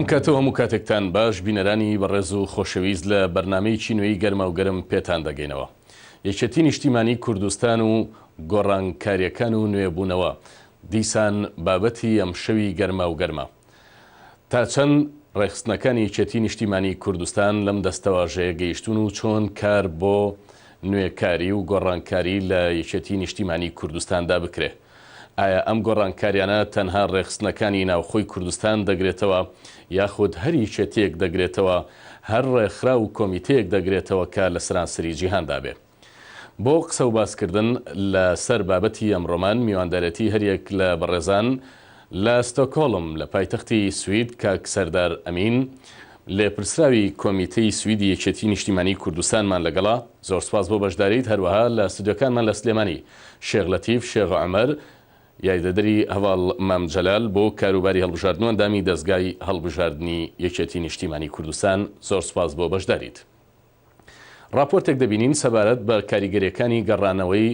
بەڵام کاتەوە هەموو کاتێکتان باش بینەرانی بەڕێز و خۆشەویست لە بەرنامەیەکی نوێی گەرمە و گەرم پێتان دەگەینەوە. یەکێتی نیشتیمانی کوردستان و گۆڕانکاریەکان و نوێبوونەوە دیسان بابەتی ئەم شەوی گەرمە و گەرمە. تا چەند ڕێخستنەکانی یەکێتی نیشتیمانی کوردستان لەم دەستەواژەیە گەیشتون و چۆن کار بۆ نوێکاری و گۆڕانکاری لە یەکێتی نیشتیمانی کوردستاندا بکرێ. ئایا ئەم گۆڕانکاریانە تەنها ڕێخستنەکانی ناوخۆی کوردستان دەگرێتەوە یاخود هەر یەکێتیەک دەگرێتەوە، هەر ڕێکخرا و کۆمیتەیەک دەگرێتەوە کە لە سەرانسەری جیهاندا بێ؟ بۆ قسە و باسکردن لەسەر بابەتی ئەمڕۆمان میواندارەتی هەریەک لە بەڕێزان لە ستۆکۆڵم لە پایتەختی سوید کاک سەردار ئەمین، لێپرسراوی کۆمیتەی سویدی یەکێتی نیشتیمانی کوردستانمان لەگەڵا. زۆر سپاس بۆ بەشداریت. هەروەها لە ستودیۆکانمان لە سلێمانی شێخ لەتیف شێخ عومەر یاریدەدەری هەواڵ مام جەلال بۆ کاروباری هەڵبژاردن و ئەندامی دەستگای هەڵبژاردنی یەکێتی نیشتیمانی کوردستان. زۆر سپاس بۆ بەشداریت. راپۆرتێک دەبینین سەبارەت بە کاریگەریەکانی گەڕانەوەی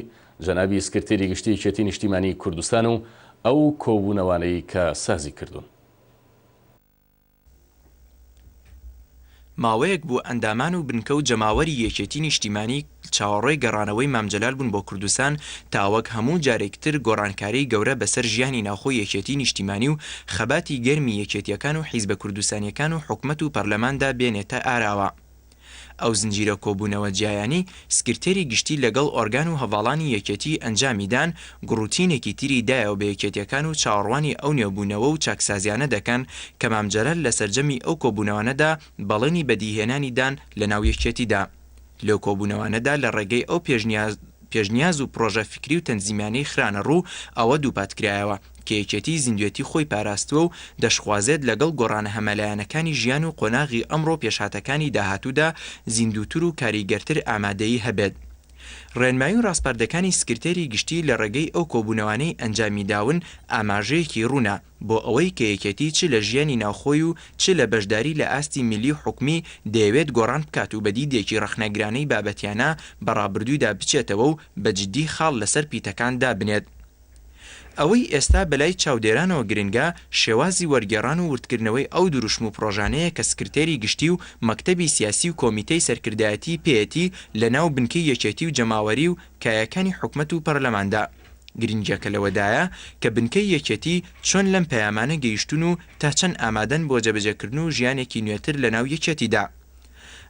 جەنابی سکرتێری گشتی یەکێتی نیشتیمانی کوردستان و ئەو کۆبوونەوانەی کە سازی کردوون. ماوەیەک بوو ئەندامان و بنکە و جەماوەری یەکێتی نیشتیمانی چاوەڕێی گەڕانەوەی مامجەلال بوون بۆ کوردستان تاوەک هەموو جارێکتر گۆڕانکاری گەورە بەسەر ژیانی ناوخۆی یەکێتی نیشتیمانی و خەباتی گەرمی یەکێتیەکان و حیزبە کوردستانیەکان و حکومەت و پەرلەماندا بێنێتە ئاراوە. ئەو زنجیرە کۆبوونەوە جیایانی سکرتێری گشتی لەگەڵ ئۆرگان و هەواڵانی یەکێتی ئەنجامیدان گڕوتینێکی تری دایەوە بە یەکێتیەکان و چاوەڕوانی ئەو نێوبوونەوە و چاکسازیانە دەکەن کە مامجەلال لە سەرجەمی ئەو کۆبوونەوانەدا بەڵێنی بەدیهێنانی دان لە ناو یەکێتیدا. لەو کۆبوونەوانەدا لە ڕێگەی ئەو پێشنیاز و پرۆژە فکری و تەنزیمانەی خرانە ڕوو ئەوە دووپاتکرایەوە کە یەکێتی زیندوێتی خۆی پاراستووە و دەشخوازێت لەگەڵ گۆڕانە هەمەلایەنەکانی ژیان و قۆناغی ئەمڕۆ پێشهاتەکانی داهاتوودا زیندوتر و کاریگەرتر ئامادەیی هەبێت. ڕێنمایی و ڕاستپەردەکانی سکرتێری گشتی لە ڕێگەی ئەو کۆبوونەوانەی ئەنجامیداون ئاماژەیەکی ڕوونە بۆ ئەوەی کە یەکێتی چ لە ژیانی ناوخۆی و چ لە بەشداری لە ئاستی میلی حکومی دەیەوێت گۆڕان بکات و بەدیدێکی ڕەخنەگرانەی بابەتیانە بەڕابردوودا بچێتەوە و بەجددی خاڵ لەسەر پیتەکاندا بنێت. ئەوەی ئێستا بەلای چاودێرانەوە گرنگە شێوازی وەرگێڕان و وردکردنەوەی ئەو دروشم و پرۆژانەیە کە سکرتێری گشتی و مەکتەبی سیاسی و کۆمیتەی سەرکردایەتی پێیەتی لە ناو بنکەی یەکێتی و جەماوەری و کایەکانی حکومەت و پەرلەماندا. گرنگیەکە لەوەدایە کە بنکەی یەکێتی چۆن لەم پەیامانە گەیشتون و تا چەند ئامادەن بۆ جەبەجێکردن و ژیانێکی نوێتر لە ناو یەکێتیدا.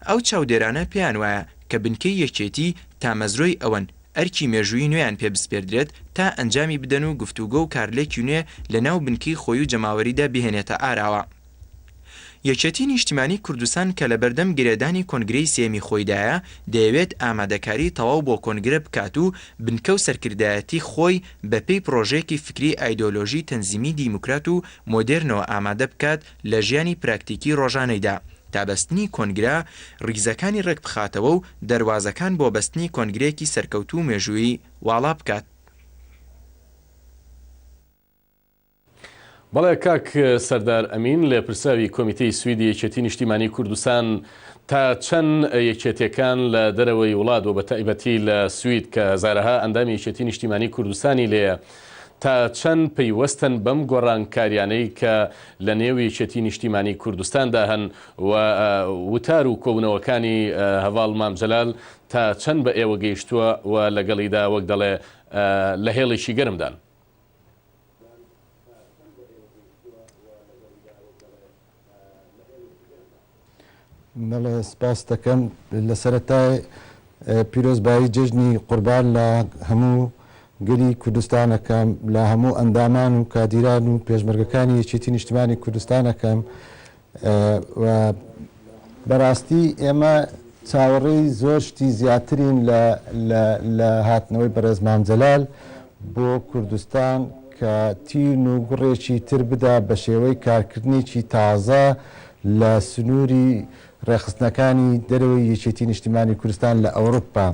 ئەو چاودێرانە پێیان وایە کە بنکەی یەکێتی تا مەزرۆی ئەوەن ئەرکی مێژووی نوێیان پێ بسپێردرێت تا ئەنجامی بدەن و گفتوگۆ و کارلێکی نوێ لە ناو بنکەی خۆی و جەماوەریدا بهێنێتە ئاراوە. یەکێتی نیشتیمانی کوردستان کە لە بەردەم گرێدانی کۆنگرەی سێمی خۆیدایە دەیەوێت ئامادەکاری تەواو بۆ کۆنگرە بکات و بنکە و سەرکردایەتی خۆی بەپێی پرۆژەیەکی فکری ئایدۆلۆژی تەنزیمی دیموکرات و مۆدێرنەوە ئامادە بکات لە ژیانی پراکتیکی ڕۆژانەیدا تا بەستنی کۆنگرە ڕیزەکانی ڕێک بخاتەوە و دەواازەکان بۆ بەستنی کۆنگرەیەکی سەرکەوتو و مێژووی واڵا بکات. بەڵێ کاک سەردار ئەمین لێپرسراوی کۆمیتەی سویدی یەکێتی نیشتیمانی کوردستان تا چەند یەکێتیەکان لە دەرەوەی وڵات و بە تایبەتی لە سوید کە هەزارەها ئەندامی یەکێتی نیشتیمانی کوردستانی لێیە تا چەند پەیوەستن بەم گۆڕانکاریانەی کە لە نێو یەکێتی نیشتیمانی کوردستاندا هەن و وتار و کۆبوونەوەکانی هەواڵ مامجەلال تا چەند بە ئێوە گەیشتووە و لەگەڵیدا وەک دەڵێ لە هێڵێکی گەرمدان؟ بەڵێ سپاس دەکەم لە سەرەتای پیرۆزبایی جژنی قوربان لە هەموو گەلی کوردستانەکەم لە هەموو ئەندامان و کادیران و پێشمەرگەکانی یەکێتی نیشتیمانی کوردستانەکەم و بەڕاستی ئێمە چاوەڕێی زۆر شتی زیاترین لە هاتنەوەی بەڕێز مامجەلال بۆ کوردستان کە تین و گوڕێکی تر بدا بە شێوەی کارکردنێکی تازە لە سنووری ڕێخستنەکانی دەرەوەی یەکێتی نیشتیمانی کوردستان لە ئەوروپا.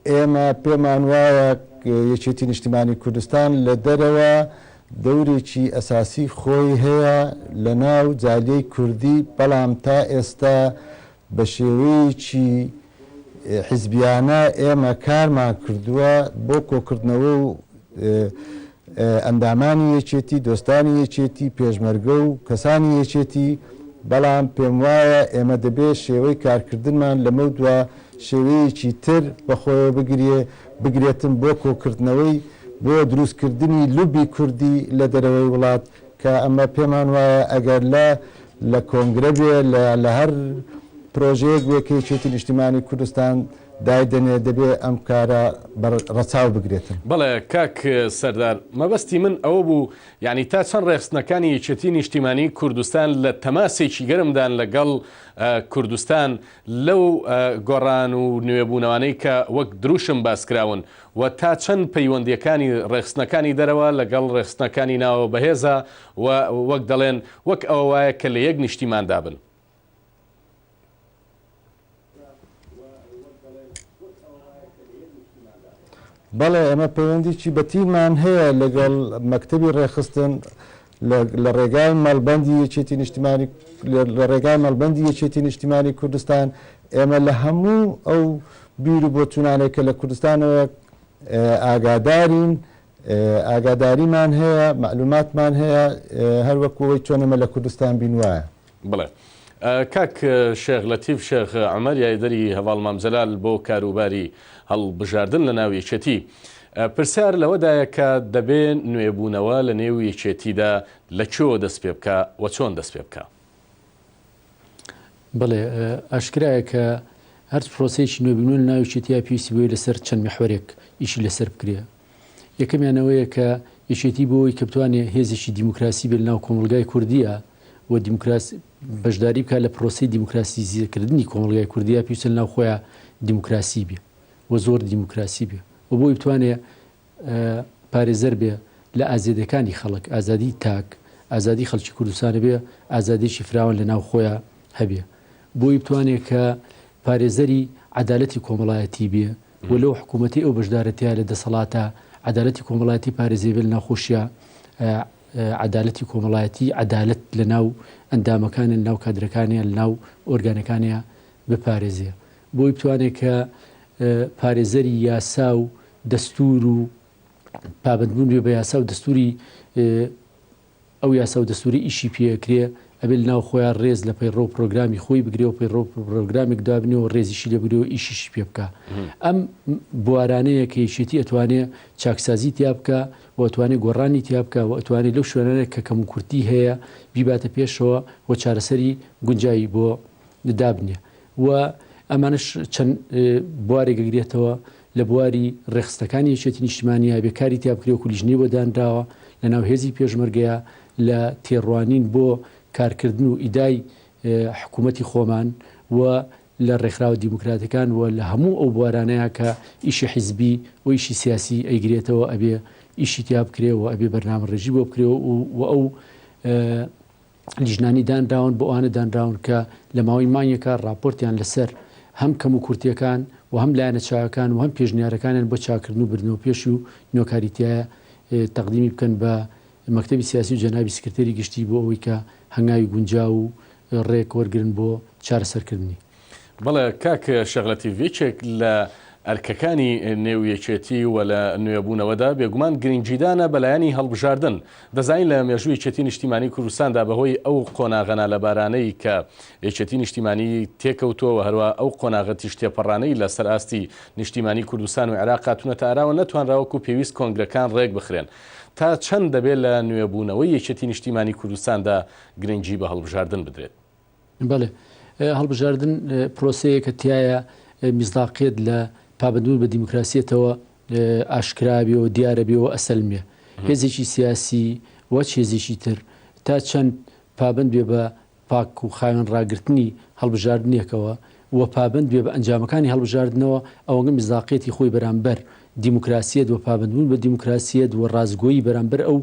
ئێمە پێمان وایە یەکێتی نیشتیمانی کوردستان لە دەرەوە دەورێکی ئەساسی خۆی هەیە لە ناو جالیەی کوردی، بەڵام تا ئێستا بە شێوەیەکی حیزبیانە ئێمە کارمان کردووە بۆ کۆکردنەوە و ئەندامانی یەکێتی دۆستانی یەکێتی پێشمەرگە و کەسانی یەکێتی بەڵام پێم وایە ئێمە دەبێت شێوەی کارکردنمان لەمە دووە شێوەیەکی تر بەخۆیەوە بگرێتن بۆ کۆکردنەوەی بۆ دروستکردنی لوبی کوردی لە دەرەوەی وڵات کە ئەمە پێمان وایە ئەگەر لە کۆنگرە بێ لە هەر پرۆژەیەک وێکەیەکێتی نیشتیمانی کوردستان دایدنێ دەبێ ئەم کارە ڕەچاو بگرێتن. بەڵێ کاک سەردار مەبەستی من ئەوە بوو یعنی تا چەند ڕێخستنەکانی یەکێتی نیشتیمانی کوردستان لە تەماسێکی گەرمدان لەگەڵ کوردستان لەو گۆڕان و نوێبوونەوانەی کە وەک دروشم باسکراون و تا چەند پەیوەندیەکانی ڕێخستنەکانی دەرەوە لەگەڵ ڕێخستنەکانی ناوە بەهێزە و وەک دەڵێن وەک ئەوە وایە کە لە یەک نیشتیمان دابن. بەڵێ ئەمە پەیوەندیی بەتیمان هەیە لەگەڵ مەکتەبی ڕێخستن لە ڕێگای مەڵبەندی یەکێتی نیشتیمانی لە ڕێگای مەڵبەندی یەکێتی نیشتیمانی کوردستان ئێمە لە هەموو ئەو بیر و بۆچوونانێکە لە کوردستانەوە ئاگاداریمان هەیە معلوماتمان هەیە هەروەکەوەی چۆن ئێمە لە کوردستان بین وایە. بڵێ کاک شێخ لەتیف شێخ عەمەر یاریدەری هەواڵ مامجەلال بۆ کاروباری هەڵبژاردن لە ناو یەکێتی پرسیار لەوەدایە کە دەبێت نوێبوونەوە لە نێو یەکێتیدا لەکوێوە دەست پێ بکە و چۆن دەست پێ بکە. بڵێ ئاشکرایە کە هەر پرۆسەیەکی نوێبوون لە ناو یەکێتیە پێویستی بۆی لەسەر چەند محورێک ئیشی لەسەر بکرێ. یەکەمیانەوەیە کە یەکێتی بۆی کە بتوانێت هێزێکی دیموکراسی بێت لە ناو کۆمەڵگای کوردیە و دیموکراسی بەشداری بکات لە پرۆسی دیموکراسی زیرکردنی کۆمەڵگای کوردیە پێویستە لەناو خۆیان دیموکراسی بێ و زۆر دیموکراسی بێ و بۆی بتوانێت پارێزەر بێ لە ئازادیەکانی خەڵک ئازادی تاک ئازادی خەڵکی کوردستانە بێ ئازادیی فراوان لە ناو خۆیان هەبێ بۆی بتوانێت کە پارێزەری عەدالەتی کۆمەڵایەتی بێ و لەو حکوومەتی ئەو بەشدارەتیە لە دەسەڵاتە عەدالەتی کۆمەڵایەتی پارێزێ بێ لە ناو خۆشیە عەدالەتی کۆمەڵایەتی عەدالەت لە ناو ئەندامەکانە لە ناو کادرەکانیان لە ناو ئۆرگانەکانیان بپارێزێ بۆی بتوانێت کە پارێزەری یاسا و دەستور و پابندبوون بێ بە یاسا و دەستوری ئەو یاسا و دەستوری ئیشی پێکرێ ئەبێ لە ناو خۆیان ڕێز لە پەیڕۆ پرۆگرامی خۆی بگرێ و پەیڕۆ پرۆگرامێک دابنێەوە ڕێزیشی لێ بگرێ و ئیشیش پێ بکە. ئەم بوارانەیە کە یەکێتی ئەتوانێت چاکسازی تیا بکە و ئەتوانێت گۆڕانی تیا بکە و ئەتوانێت لەو شوێنانێک کە کەم و کورتی هەیە بیباتە پێشەوە و چارەسەری گونجایی بۆ دابنێ و ئەمانش چەند بوارێک گرێتەوە لە بواری ڕێخستەکانی یەکێتی نیشتیمانیە بێکاری تیا بکرێ و کولیژنەی بۆ دانراوە لە ناو هێزی پێشمەرگەیە لە تێڕوانین بۆ کارکردن و ئیدای حکوومەتی خۆمان و لە ڕێکخراوە دیموکراتەکان و لە هەموو ئەو بوارانەیە کە ئیشی حیزبی و ئیشی سیاسی ئەیگرێتەوە ئەبێ ئیشی تیا بکرێ و ئەبێ بەرنامەڕێژی بۆ بکرێ و ئەو لیژنانی دانراون بۆ ئەوانە دانراون کە لە ماوەی مانگێکە راپۆرتیان لەسەر هەم کەم و کورتیەکان و هەم لایەنە چاکەکان و هەم پێشنیارەکانیان بۆ چاکردن و بردنەوە پێش و نۆکاریتیایە تەقدیمی بکەن بە مەکتەبی سیاسی و جەنابی سکرتێری گشتی بۆ ئەوەی کە هەنگاوی گونجا و ڕێک وەرگرن بۆ چارەسەرکردنی. بەڵێ کاک شەغلەتی ڤێچێک لە ئەرکەکانی نێویەکێتی و لە نوێبوونەوەدا بێگومان گرنگجیدانە بەلایانی هەڵبژاردن دەزانین لە مێژووی یەکێتی نیشتیمانی کوردستاندا بەهۆی ئەو قۆناغەنا لەبارانەی کە یەکێتی نیشتیمانی تێکەوتۆوە هەروە ئەو قۆناغەتی شتێپەڕانەی لە سەر ئاستی نیشتیمانی کوردستان و عێراق هاتوونەتە ئاراوە نەتوانراوەکو پێویست کۆنگرەکان ڕێک بخرێن تا چەند دەبێت لە نوێبوونەوەی یەکێتی نیشتیمانی کوردستاندا گرنگجی بە هەڵبژاردن بدرێت. بەڵێ هەڵبژاردن پرۆسەیە کە تایە میزداقیت لە پابندبوون بە دیموکراسیەتەوە ئاشکرابیەوە دیارەبیەوە ئەسەلمێ هێزێکی سیاسی وەچ هێزێکی تر تا چەند پابند بێ بە پاک و خاوێن ڕاگررتنی هەڵبژاردنێکەوە و پابند بێ بە ئەنجامەکانی هەڵبژاردنەوە ئەوەگە میزداقیەتی خۆی بەرامبەر دیموکراسیەت و پابندبوون بە دیموکراسیەت و ڕازگۆیی بەرامبەر ئەو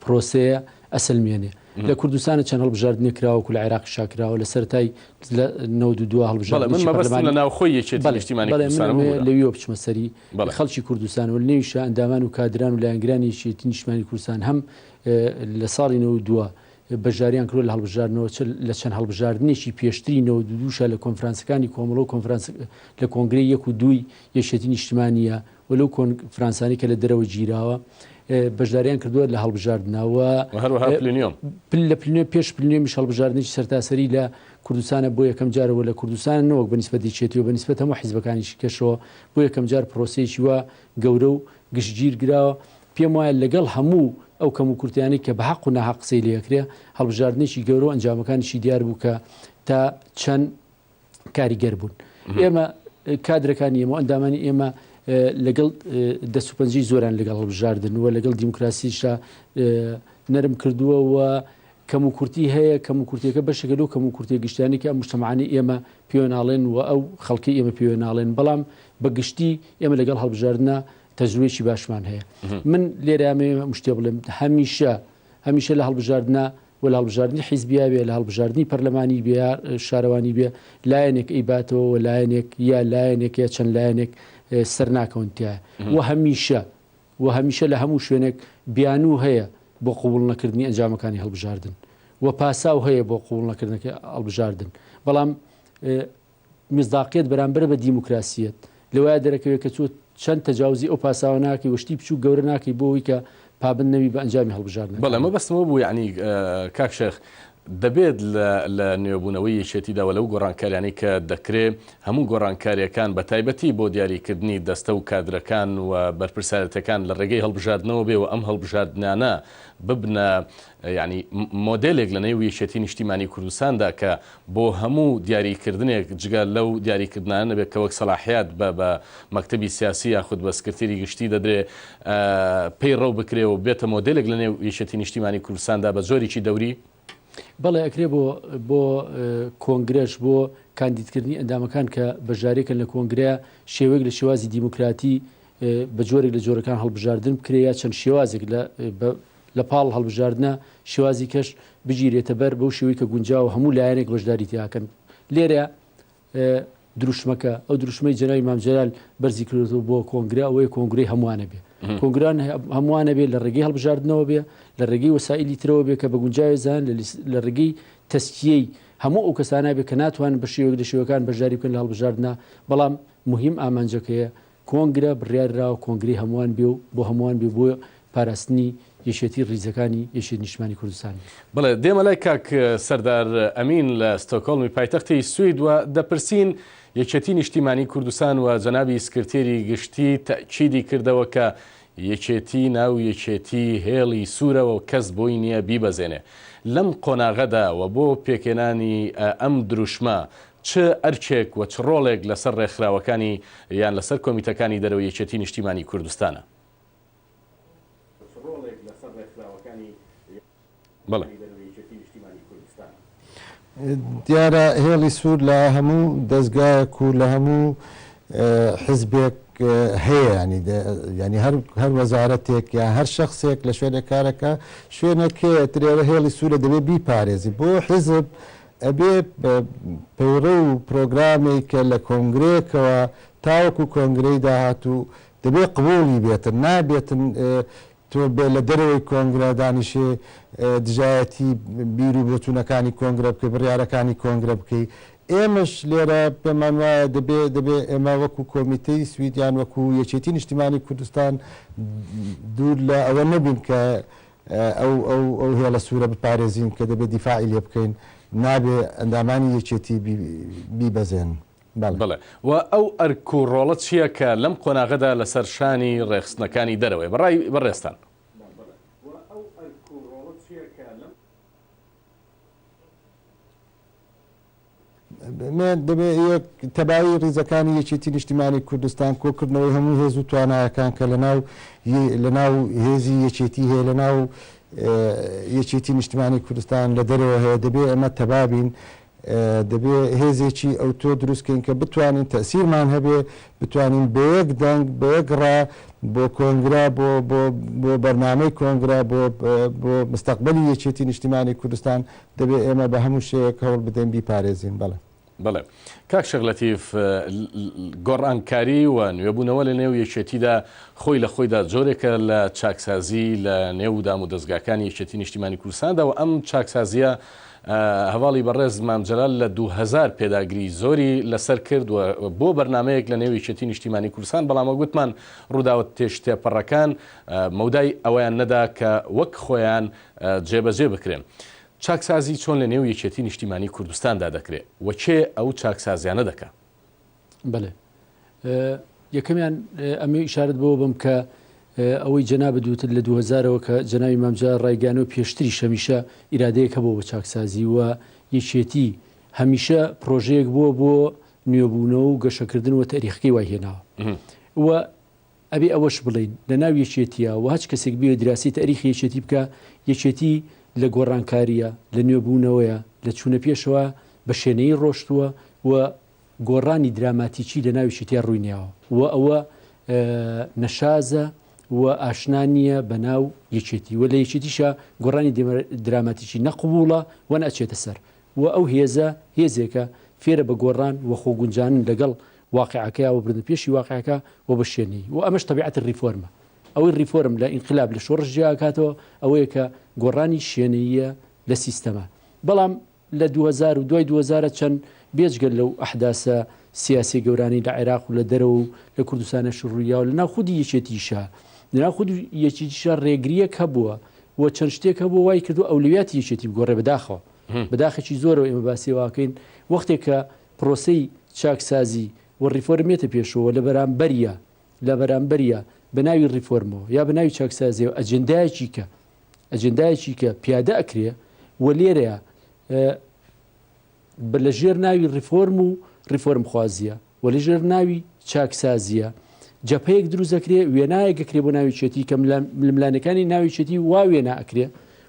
پرۆسەیە ئەسەلمێنێ. لە کوردستانە چەند هەڵبژاردنێک کراوە لە عێراق شاکراوە لە سەرای 92 هەڵبژاردن لە ناوخۆی یەکێتی نیشتیمانی کوردستان لەویەوە بچمە سەری خەڵکی کوردستان و نێویشە ئەندامان و کادران و لایەنگرانی یەکێتی نیشتیمانی کوردستان هەم لە ساڵی 92 بەژاریان کردووە لە هەڵبژاردنەوە لە چەند هەڵبژاردنێکی پێشتری 92 لە کۆنفرانسەکانی کۆمەڵە و کۆنفرانس لە کۆنگرەی 1 و 2 یەکێتی نیشتیمانیە و لەو کۆنفرانسانی کە لە دەرەوە گیراوە بەشداریان کردووە لە هەڵبژاردنەوە هەروەها پلنیۆم لە پلنیۆ پێش پلنیۆمیش هەڵبژاردنێکی سەرتاسەری لە کوردستانە بۆ یەکەم جارەوە لە کوردستان نەوەک بەنسبەت دیچێتی و بەنسبەت هەموو حیزبەکانیشی کەشەوە بۆ یەکەم جار پرۆسەیەکی وە گەورە و گشتگیر گراوە پێم وایە لەگەڵ هەموو ئەو کەم و کورتیانی کە بە حەق و ناحەق قسەی لێکرێ هەڵبژاردنێکی گەورە و ئەنجامەکانیشی دیار بوو کە تا چەند کاریگەر بوون ئێمە کادرەکانی ئێمە ئەندامانی ئێمە لەگەڵ دەسوپەنجی زۆران لەگەڵ هەڵبژاردن و لەگەڵ دیموکراسیشا نەرم کردووە و کەم و کورتی هەیە کەم و کورتێکە بەشەکەل و کەم و کورتی گشتیانی کە مجتەمەعانی ئێمە پێوەناڵێن و ئەو خەڵکی ئێمە پێوەناڵێن بەڵام بە گشتی ئێمە لەگەڵ هەڵبژاردنە تەجروبەیەکی باشمان هەیە من لێرامێ مشتێ بڵێم هەمیشە لە هەڵبژاردنە و لە هەڵبژاردننی حیزبیا بێ لە هەڵبژاردننی پەرلەمانی بێ شارەوانی بێ لایەنێک ئەیباتەوە و لایەنێک یا لایەنێک یا چەند لایەنێک سەر ناکەونتیایە و هەمیشە لە هەموو شوێنێک بیانوو هەیە بۆ قوبوڵ نەکردنی ئەنجامەکانی هەڵبژاردن و پاساو هەیە بۆ قوبوڵ نەکردنەکە هەڵبژاردن بەڵام مزداقیت بەرامبەر بە دیموکراسیەت لەوایە دەرەکەوێت کە چوت چەند تەجاوزی ئەو پاساوە ناکەی وشتی بچوو گەورە ناکەی بۆەوەی کە پابند نەوی بە ئەنجامی هەڵبژاردن بەڵێ مە بەستمەوە بوو یعنی کاک شێخ دەبێت لە نوێبوونەوەی یەکێتیداوە لەو گۆڕانکاریانی کە دەکرێت هەموو گۆڕانکاریەکان بە تایبەتی بۆ دیاریکردنی دەستە و کادرەکان و بەرپرسایەتەکان لە ڕێگەی هەڵبژاردنەوە بێ و ئەم هەڵبژاردنانە ببنە ینی مۆدلێک لە نێو یەکێتی نیشتیمانی کوردستاندا کە بۆ هەموو دیاریکردنێک جگە لەو دیاریکردنانە بێت کە وەک سەلاحیات بە مەکتەبی سیاسی یاخود بە سکرتێری گشتی دەدرێت پێی ڕەو بکرێ و بێتە مۆدلێک لە نێو یەکێتی نیشتیمانی کوردستاندا بە زۆرێکی دەوری بەڵێ ئەکرێ بۆ کۆنگرێش بۆ کاندیدکردنی ئەندامەکان کە بەژارێکن لە کۆنگرەیە شێوەیەک لە شێوازی دیموکراتی بە جۆرێک لە جۆرەکان هەڵبژاردن بکرێ یا چەند شێوازێک لە پاڵ هەڵبژاردنە شێوازی کەش بگیرێتە بەر بەو شێوەی کە گونجاو هەموو لایەنێک بەشداری تیاکەن لێرە دروشمەکە ئەو دروشمەی جەناوی مام جەلال بەرزی کردەوە بۆ کۆنگرە ئەوەی کۆنگرەی هەمووانە بێ کۆنگران هەمووانە بێ لە ڕێگەی هەڵبژاردنەوە بێ لە ڕێگەی وەسائلی ترەوە بێ کە بە گونجاوی زان لە ڕێگەی تەسکیەی هەموو ئەو کەسانە بێ کە ناتوانن بە شێوەیەک لە شێوەکان بەشداری بکەن لە هەڵبژاردنە بەڵام مهم ئامانجەکەیە کۆنگرە بڕیارراوە کۆنگری هەمووان بێ و بۆ هەمووان بێ بۆ پاراستنی یەشێتی ڕیزەکانی یەشێتی نیشتیمانی کوردستانی بڵێ دێمە لای کاک سەردار ئەمین لە ستۆکۆڵمی پایتەختی سوید و دەپرسین یەکێتی نیشتیمانی کوردستان و جەنابی سکرتێری گشتی تەکیدی کردەوە کە یەکێتی ناو یەکێتی هێڵی سوورەوە و کەس بۆی نییە بیبەزێنێ لەم قۆناغەدا و بۆ پێکێنانی ئەم دروشمە چ ئەرچێک و چ ڕۆڵێک لەسەر ڕێکخراوەکانی یان لەسەر کۆمیتەکانی دەرەوە یەکێتی نیشتیمانی کوردستانە بەڵێ دیارە هێڵی سوور لە هەموو دەستگایەک و لە هەموو حزبێک هەیە ینی هەر وەزارەتێک یا هەر شخصێک لە شوێنە کارەکە شوێنەکەیە ترێرە هێڵی سوورە دەبێت بیپارێزی بۆ حزب ئەبێ پەیڕە و پرۆگرامێک کە لە کۆنگرێکەوە تاوەکو کۆنگرەی داهاتوو دەبێت قبوڵی بێتن نابێتن تۆ بێ لە دەرەوەی کۆنگرە دانیشێ دژایەتی بیر و بۆچوونەکانی کۆنگرە بکەی بڕیارەکانی کۆنگرە بکەی ئێمەش لێرە پێمان وایە دەبێ ئێمە وەکو کۆمیتەی سویدیان وەکو یەکێتی نیشتیمانی کوردستان دوور لە ئەوە نەبین کە ئەو هێڵە سوورە بپارێزین کە دەبێت دیفاعی لێ بکەین نابێ ئەندامانی یەکێتی بیبەزێن بڵێ و ئەو ئەرک و ڕۆڵە چییە کە لەم قۆناغەدا لەسەر شانی ڕێخستنەکانی دەرەوەی بەڕای بەڕێستان دەبێت تەبایی ڕیزەکانی یەکێتی نیشتیمانی کوردستان کۆکردنەوەی هەموو هێز و توانایەکان کە لەناو هێزی یەکێتی هەیە لەناو یەکێتی نیشتیمانی کوردستان لە دەرەوە هەیە دەبێت ئەمە تەبابین دەبێت هێزێکی ئەو تۆ دروستکەین کە بتوانین تەسیرمان هەبێ بتوانین بە یەک دەنگ بە یەک ڕا بۆ کۆنگرا بۆ بەرنامەی کۆنگرا بۆ مستەقبەلی یەکێتی نیشتیمانی کوردستان دەبێت ئێمە بە هەموو شەیەک هەوڵ بدەین بیپارێزین بەڵێ کاک شێخ لەتیف گۆڕانکاری و نوێبوونەوە لە نێو یەکێتیدا خۆی لە خۆیدا جۆرێکە لە چاکسازی لە نێو دام و دەستگاکانی یەکێتی نیشتیمانی کوردستاندا و ئەم چاکسازیە هەواڵی بەڕێز مامجلال لە 2000 پێداگری زۆری لەسەر کرد و بۆ بەرنمەیەک لە نێو یەکێتی نیشتیمانی کوردستان، بەڵام گوتمان ڕووداوت تێپەڕەکان مەودای ئەویان نەدا کە وەک خۆیان جێبەجێ بکرێن. چاکسازی چۆن لە نێو یەکێتی نیشتیمانی کوردستاندا دەکرێت وەکێ ئەو چاکسازیانە دەکات؟ بەڵێ یەکەمیان ئەمە ئیشارەت بۆ بم کە ئەوەی جەنابە دووتر لە 2000ەوە کە جەناوی مامجار ڕایگەانەوە پێشتری هەمیشە ئیرادەیەکە بۆ بە چاکسازی و یەکێتی هەمیشە پرۆژەیەک بووە بۆ نوێبوونەوە و گەشەکردن و تاریخەکەی وای هێناوە و ئەبێ ئەوەش بڵین لە ناو یەکێتیە و هەچ کەسێک بێ دراسی تاریخی یەکێتی بکە، یەکێتی لە گۆڕانکاریە، لە نوێبوونەوەیە، لە چوونە پێشەوە بە شوێنەی ڕۆشتووە و گۆڕانی دراماتیکی لە ناوی یەکێتیە ڕووینیاوە و ئەوە نەشازە و ئاشنانیە بە ناو یەکێتی و لە یەکێتیشە گۆڕانی دراماتیکی نەقبوڵە و نەچێتە سەر و ئەو هێزە هێزێکە فێرە بە گۆڕان و خۆگونجانن لەگەڵ واقعەکەیەوە بردن پێشی واقعەکە و بە شوێنی و ئەمەش تەبیعەتی ڕیفۆرمە. ئەوەی ڕیفۆرم لە ئینقلاب لە شۆڕژ جیاکاتەوە ئەوەیە کە گۆڕانی شوێنەیە لە سیستەمە. بەڵام لە 2000 و دوای 2000 چەند بێجگەل لەو ئەحداسە سیاسی گەورانی لە عێراق و لە دەرەوە و لە کوردستانە شڕوویە و لە ناو خودی یەکێتیشە لەناو خودی یەکێتیشە ڕێگریەک هەبووە و چەند شتێک هەبوو وای کردو ئەولویاتی یەکێتی بگۆڕێ بەداخەوە بەداخێکی زۆرەوە ئێمە باسی واکەین وەختێک کە پرۆسەی چاکسازی و ڕیفۆرمێتە پێشەوە لە بەرامبەریە بە ناوی ڕیفۆرمەوە یا بە ناوی چاکسازیەوە ئەجندایەکی کە پیادە ئەکرێ و لێرەیە لە ژێر ناوی ڕیفۆرم و ڕیفۆرم خوازیە و لە ژێر ناوی چاکسازیە جەپەیەک دروست ئەکرێ وێنایەک ئەکرێ بۆ ناوی چێتی کە ململانەکانی ناوی چێتی وا وێنە ئەکرێ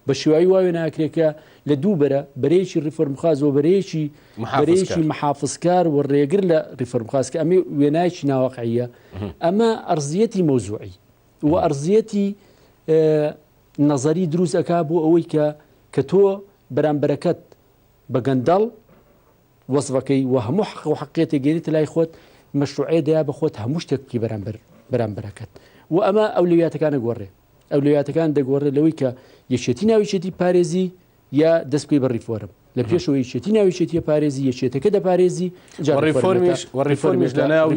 بە شێوایی وا وێنە ئەکرێکە لە دووبەرە بەرەیەکی ڕیفۆرمخوازەوە بەرەیەکی محافظکار و ڕێگر لە ڕیفۆرمخواز کە ئەمە وێنایکی ناواقعیە. ئەمە ئەرزیەتی مەوزوعی و ئەرزیەتی نەزەری دروست ئەکا بۆ ئەوەی کە تۆ بەرامبەرەکەت بە گەندەڵ وەسفەکەی و هەموو حق و حقێتە گەێنێتە لای خۆت مەشروعەیە دەیا بە خۆت هەموو شتێکی بەرامبەرەکەت و ئەمە ئەولویاتەکانە گۆڕێ ئەولویاتەکان دەگۆڕێت لەوەی کە یەکێتی ناویچێتی پارێزی یا دەست پێی بە ڕیفۆرم لە پێشەوە یەکێتی ناویچێتیە پارێزی یەکێتەکە دەپارێزی ڕیفۆرمیش لە ناو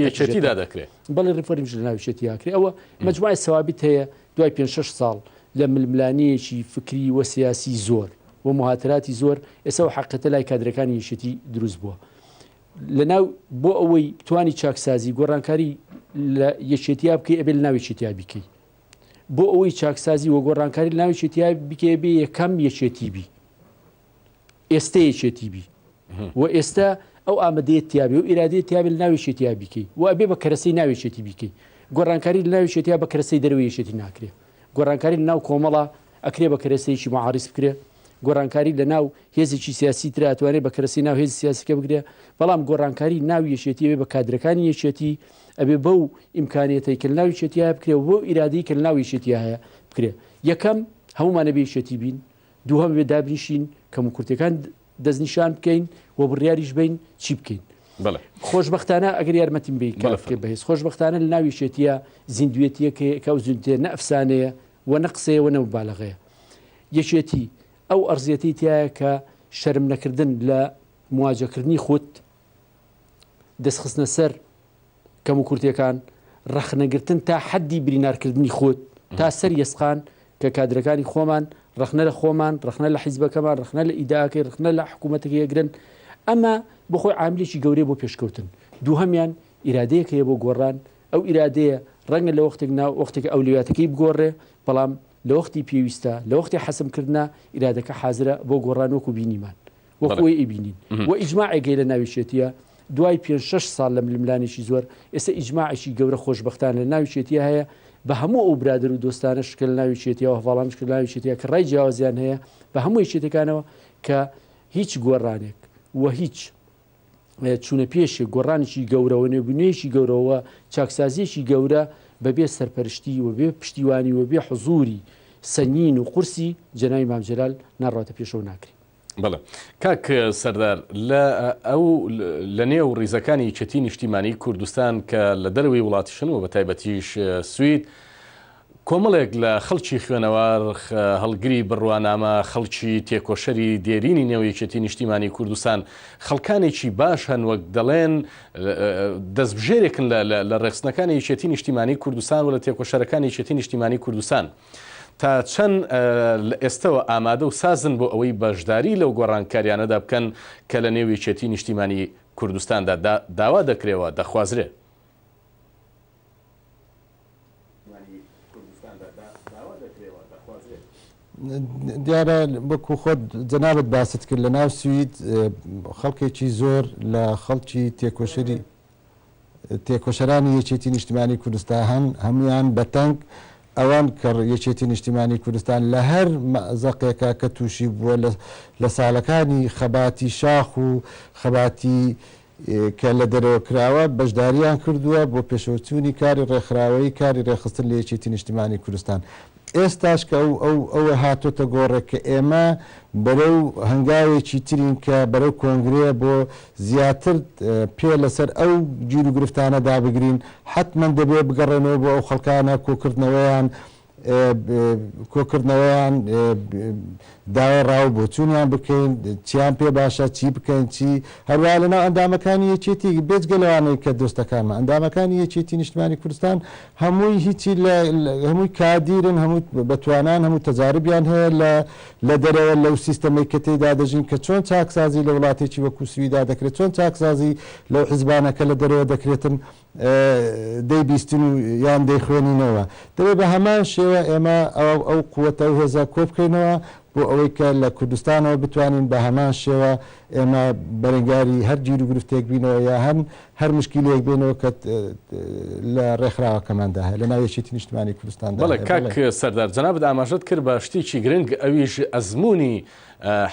یەکێتیدا دەکرێت بەڵێ ڕیفۆرمیش لە ناو یەکێتی ئاکرێت ئەوە مەجموعی سەوابیت هەیە دوای 5-6 ساڵ لە ململانیەکی فکری و سیاسی زۆر و مهاتراتی زۆر ئێستا و حقیقەتە لای کادرەکانی یەکێتی دروست بووە لەناو بۆ ئەوەی توانی چاکسازی گۆڕانکاری لە یەکێتیا بکەی ئەبێ لە ناو یەکێتیا بیکەی بۆ ئەوەی چاکسازی و گۆڕانکاری لە ناو یەکێتیا بکەی بێ یەکەم یەکێتی بی ئێستا یەکێتی بی و ئێستا ئەو ئامادەیە تیابێ و ئیرادەیە تیابێ لە ناو یەکێتیا بیکەی و ئەبێ بە کەرەسەی ناو یەکێتی بیکەی. گۆڕانکاری لە ناو یەکێتیا بە کەرەسەی دەرەوەی یەکێتی ناکرێت. گۆڕانکاری لە ناو کۆمەڵە ئەکرێ بە کەرەسەیەکی معارض بکرێ. گۆڕانکاری لە ناو هێزێکی سیاسی تر ئەتوانێت بە کەرەسەی ناو هێزی سیاسیکە بگرێ. بەڵام گۆڕانکاری ناو یەکێتی بە کادرەکانی یەکێتی ئەبێ بەو ئیمکانیەتەی کە لە ناو یەکێتیا بکرێ و بۆ ئیرادەی کە لە ناو یەکێتیا هەیە بکرێ. یەکەم هەمومانە بێ یەکێتی بین، دووهەم بێ دابنیشین کەم و کورتەکان دەستنیشان بکەین و بڕیاریش بین چی بکەین. خۆشبەختانە ئەگەر یارمەتیم بێ بەهێز خۆشبەختانە لە ناو یەکێتیە زیندوێتیەکە ئەو زیندوێتە نە ئەفسانەیە و نە قسەیە و نە مبالەغەیە. یەکێتی ئەو ئەرزیەتی تایە کە شەرم نەکردن لە مواجهکردنی خۆت دەستخستنە سەر کەم و کورتەکان ڕەخنەگرتن تا حەدی برینارکردنی خۆت تا سەر یەسقان کە کادرەکانی خۆمان ڕەخنە لە خۆمان ڕەخنە لە حیزبەکەمان ڕەخنە لە ئیداکەی ڕەخنە لە حکوومەتەکە یەگرن ئەمە بخۆی عاملێکی گەورەی بۆ پێشکەوتن. دووهەمیان ئیرادەیەکە بۆ گۆڕان ئەو ئیرادەیە ڕەنگە لە وەختێکە ئەولویاتەکەی بگۆڕێ بەڵام لە وەختی پێویستە لە وەختی حەسمکردنا ئیرادەکە حازرە بۆ گۆڕان وەکو بینیمان وەکوی ئیبینین و ئیجماعێکی لە ناویچێتیە دوای 5-6 ساڵ لە ململانێکی زۆر ئێستا ئیجماعێکی گەورە خۆشبەختان لە ناویچێتیە هەیە بە هەموو ئەو برادر و دۆستانە شکل ناویچێتیە و هەواڵان شکل ناویچێتیە کە ڕای جیاوازیان هەیە بە هەموو یەکێتەکانەوە کە هیچ گۆڕانێک و هیچ چوونە پێشێک گۆڕانێکی گەورەوە نێبوونەیەکی گەورەوە چاکسازیەکی گەورە بەبێ سەرپەرشتی و بێ پشتیوانی و بێ حزوری سەنین و قورسی جەناوی مامجلال ناڕاتە پێشەوە ناکرێت. بەڵێ کاک سەردار لە نێو ڕیزەکانی یەکێتی نیشتیمانی کوردستان کە لە دەروی وڵاتیشن و بە تایبەتیش سوید کۆمەڵێک لە خەڵکی خوێنەوار هەڵگری بڕوانامە خەڵکی تێکۆشەری دێرینی نێوەیەکێتی نیشتیمانی کوردستان خەڵکانێکی باش هەن وەک دەڵێن دەستبژێرێکن لە ڕێخستنەکانی یەکێتی نیشتیمانی کوردستان و لە تێکۆشەرەکانی یەکێتی نیشتیمانی کوردستان تا چەند لە ئێستەوە ئامادە و سازن بۆ ئەوەی بەشداری لەو گۆڕانکاریانەدا بکەن کە لە نێو یەکێتی نیشتیمانی کوردستاندا داوا دەکرێەوە دەخوازرێ. دیارە وەکو خۆت جەنابەت باست کرد لە ناو سوید خەڵکێکی زۆر لە خەڵکی تێکۆشەرانی یەکێتی نیشتیمانی کوردستان هەن هەمویان بەتەنگ ئەوان کە یەکێتی نیشتیمانی کوردستان لە هەر مەزەقێکە کە تووشی بووە لە ساڵەکانی خەباتی شاخ و خەباتی کە لە دەرەوە کراوە بەشداریان کردووە بۆ پێشەوەچوونی کاری ڕێکخراوەی کاری ڕێخستن لە یەکێتی نیشتیمانی کوردستان. ئێستاش کە ئەوە هاتۆتە گۆڕێک کە ئێمە بەرەو هەنگاوێکی ترین کە بەرەو کۆنگرەیە بۆ زیاتر پێ لەسەر ئەو گیر و گرفتانە دابگرین حتمما دەبێت بگەڕێنەوە بۆ ئەو خەڵکانە کۆکردنەوەیان داوای ڕاو بۆ چوونیان بکەین چیان پێ باشە چی بکەین چی هەروە لەناو ئەندامەکانی یەکێتی بێجگەلەوانەی کە دۆستەکانمە ئەندامەکانی یەکێتی نیشتیمانی کوردستان هەمووی هیچی هەمووی کادیرن هەموو بەتوانان هەموو تەجاربیان هەیە لە دەرەوە لەو سیستەمەی کە تێدا دەژین کە چۆن چاکسازی لە وڵاتێکی وەکو سویدا دەکرێت چۆن چاکسازی لەو حیزبانەکە لە دەرەوە دەکرێتن دەیبیستن و یان دەیخوێنینەوە دەبێت بە هەمان شێوە ئێمە ئەو قووەتە و هێزە کۆ بکەینەوە بۆ ئەوەی کە لە کوردستانەوە بتوانین بە هەمان شێوە ئێمە بەرەنگاری هەر گیر و گرفتێک بینەوە یا هەر مشکلەیەک بێنەوە کە لە ڕێکخراوەکەماندا هەیە لە ناو یەکێتی نیشتیمانی کوردستاندا. بەڵێ کاک سەردار جەنابەت ئاماژەت کرد بە شتێکی گرنگ ئەویش ئەزمموی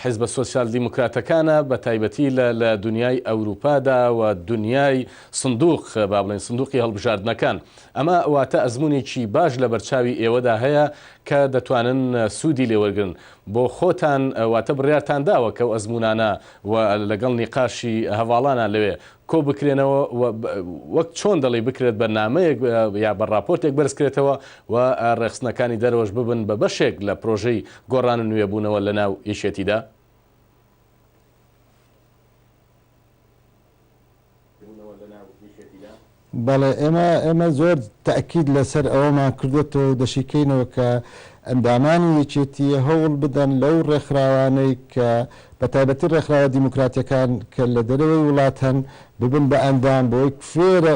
حیزبە سۆسیال دیموکراتەکانە بە تایبەتی لە دنیای ئەوروپادا و دنیای سندوق با بڵێن سندوقی هەڵبژاردنەکان ئەمە واتە ئەزممویێکی باش لە بەرچاوی ئێوەدا هەیە کە دەتوانن سوودی لێوەرگن بۆ خۆتان واتە بڕیارتان داوە کە ئەو ئەزممونانە و لەگەڵ نیقاشی هەواڵانە لەوێ کۆ بکرێنەوە وەک چۆن دەڵێ بکرێت بەرنامەیەک یا بە راپۆرتێک بەرزکرێتەوە و ڕێخستنەکانی دەرەوەش ببن بە بەشێک لە پرۆژەی گۆڕان و نوێبوونەوە لە ناو یەکێتیدا. بەڵێ ئێمە زۆر تاکید لەسەر ئەوەمان کردوێتەوە و دەشیکەینەوە کە ئەندامانی یەکێتیە هەوڵ بدەن لەو ڕێکخراوانەی کە بە تایبەتی ڕێکخراوە دیموکراتیەکان کە لە دەرەوەی وڵات هەن ببن بە ئەندام بۆی فێرە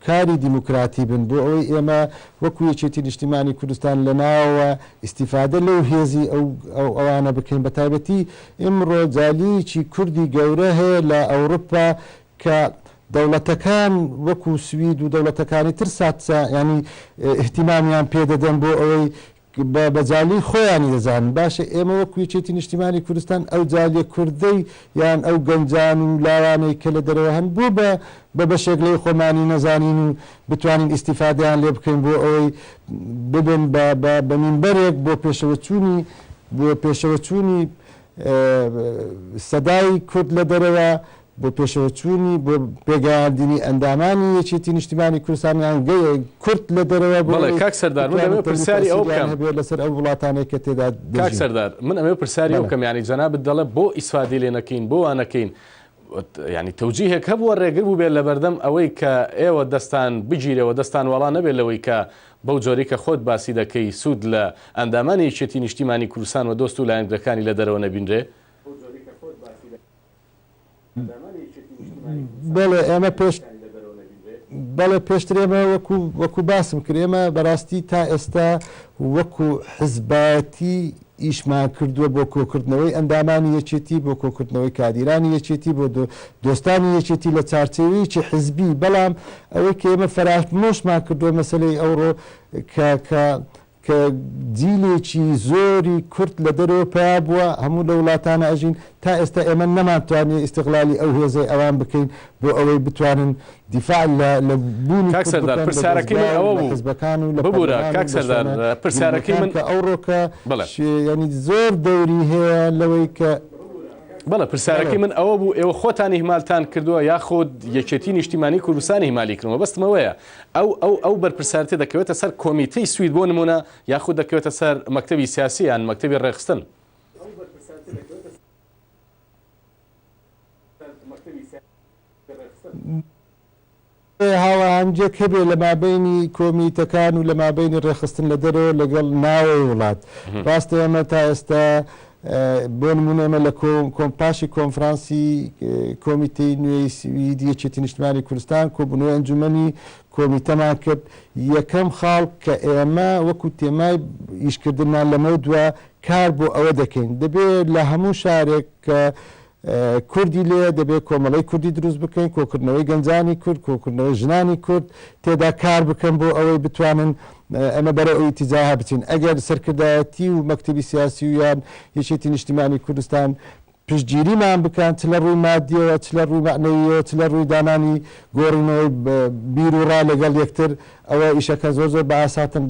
کاری دیموکراتی بن بۆ ئەوەی ئێمە وەکو یەکێتی نیشتیمانی کوردستان لە ناوە ئیسیفادە لەو هێزی ئەوانە بکەین بە تایبەتی ئمڕۆ جالیکی کوردی گەورە هەیە لە ئەوروپا کە دەوڵەتەکان وەکو سوید و دەوڵەتەکانی تر ساتسا ینی احتیمامیان پێدەدەن بۆ ئەوەی بەجالی خۆیانی دەزانن باشە ئێمە وەکو یەکێتی نیشتیمانی کوردستان ئەو جالیە کوردەی یان ئەو گەنجان و لاوانەی کە لە دەرەوە هەن بوو بە بەشێک لەی خۆمانی نەزانین و بتوانین ئیسیفادەیان لێ بکەین بۆ ئەوەی ببن بە مینبەرێک بۆ پێشەوەچوونی سەدای کورد لە دەرەوە بۆ پێشەوەچوونی بۆ پێگەیاندنی ئەندامانی یەکێتی نیشتیمانی کوردستانیان کورد لە دەرەوە بڵێ کاک سەردار من ئەمە پرسیاری ئەو بکەم لەسەر ئەو وڵاتانێک کە تێدا کاک سەردار من ئەمە پرسیاری ئەو بکەم یعنی جەنابەت دەڵێ بۆ ئیسفادی لێ نەکەین بۆ وانەکەین ینی تەوجیهێک هەبووە ڕێگر بوو بێت لە بەردەم ئەوەی کە ئێوە دەستان بگیرەوە دەستان وەڵا نەبێت لەوەی کە بەو جۆری کە خۆت باسی دەکەی سوود لە ئەندامانی یەکێتی نیشتیمانی کوردستان و دۆست و لایەنگەکانی لە دەرەوە نەبینرێ. بەڵێ ئێمە پێشتر ئێمە وەکو باسم کرد ئێمە بەڕاستی تا ئێستا وەکو حزبەتی ئیشمان کردووە بۆ کۆکردنەوەی ئەندامانی یەکێتی بۆ کۆکردنەوەی کادیرانی یەکێتی بۆ دۆستانی یەکێتی لە چارچێوەیەکی حزبی بەڵام ئەوەی کە ئێمە فەرامۆشمان کردووە مەسەلەی ئەوڕۆ کە جیلێکی زۆری کورد لە دەرەوە پیا بووە هەموو لە وڵاتانە ئەژین تا ئێستا ئێمە نەماتوانێت ئیستیقلالی ئەو هێزەی ئەوان بکەین بۆ ئەوەی بتوانن دیفاع لە بوونی پرسیارەکەی من ئەوە بوو حزبەکان و لە ببوورە کاک سەردار پرسیارەکەی من کە ئەوڕۆکە ینی زۆر دەوری هەیە لەوەی کە بەڵێ پرسیارەکەی من ئەوە بوو ئێوە خۆتانی هیمالتان کردووە یاخود یەکێتی نیشتیمانی کوردستانی هیمالیکردنەوە بەستمەوەیە ئەو بەرپرسیارەتە دەکەوێتە سەر کۆمیتەی سوید بۆ نمونە یاخود دەکەوێتە سەر مەکتەبی سیاسی یان مەکتەبی ڕێخستن هاوانجێک هەبێ لە مابینی کۆمیتەکان و لە مابینی ڕێخستن لە دەرەوە لەگەڵ ناوەی وڵات ڕاستە ئێمە تا ئێستا بۆ نمونەمە لە کۆمپاشی کۆنفرانسی کۆمیتەی نوێی سوید یەکێتی نیشتیمانی کوردستان کۆبوونەوەی ئەنجومەنی کۆمیتەمان کرد یەکەم خاڵ کە ئێمە وەکو تێمای ئیشکردنمان لەمە دووە کار بۆ ئەوە دەکەین دەبێت لە هەموو شارێک کە کوردی لێ دەبێت کۆمەڵی کوردی دروست بکەین کۆکردنەوەی گەنجانی کورد کۆکردنەوەی ژنانی کورد تێدا کار بکەن بۆ ئەوەی بتوانن ئەمە بەرە ئەوی تیجاها بچین ئەگەر سەرکردایەتی و مەکتەبی سیاسی و یان یەکێتی نیشتیمانی کوردستان پشتگیریمان بکەن چ لە ڕووی مادیەوە چ لە ڕووی معنەویەوە چ لە ڕووی دانانی گۆڕینەوەی بیر و ڕا لەگەڵ یەکتر ئەوە ئیشەکە زۆر بە ئاساتن